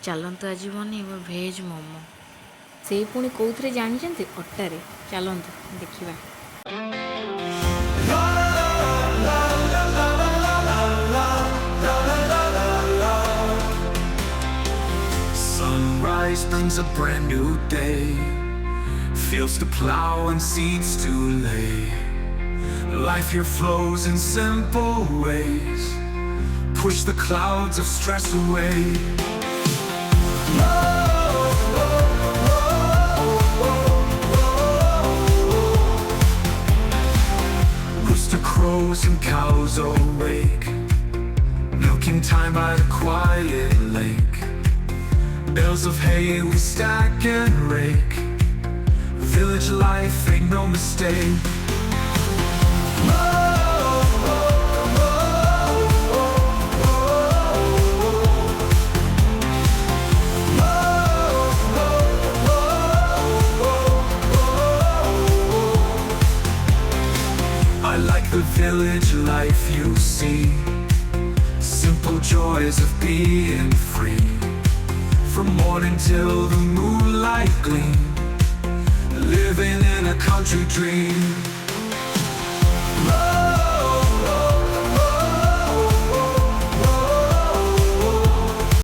ଚାଲନ୍ତୁ ଆଜି ବନେଇବା ଭେଜ୍ ମୋମୋ। ସେଇ ପୁଣି କେଉଁଥିରେ ଜାଣିଛନ୍ତି? ଅଟାରେ। ଚାଲନ୍ତୁ ଦେଖିବା। Sunrise brings a brand new day, fields to plow and seeds to lay. Life here flows in simple ways, push the clouds of stress away. Rooster crows and cows awake, milking time by the quiet lake. Bales of hay we stack and rake, village life ain't no mistake. I like the village life you see, simple joys of being free. From morning till the moonlight gleam, living in a country dream.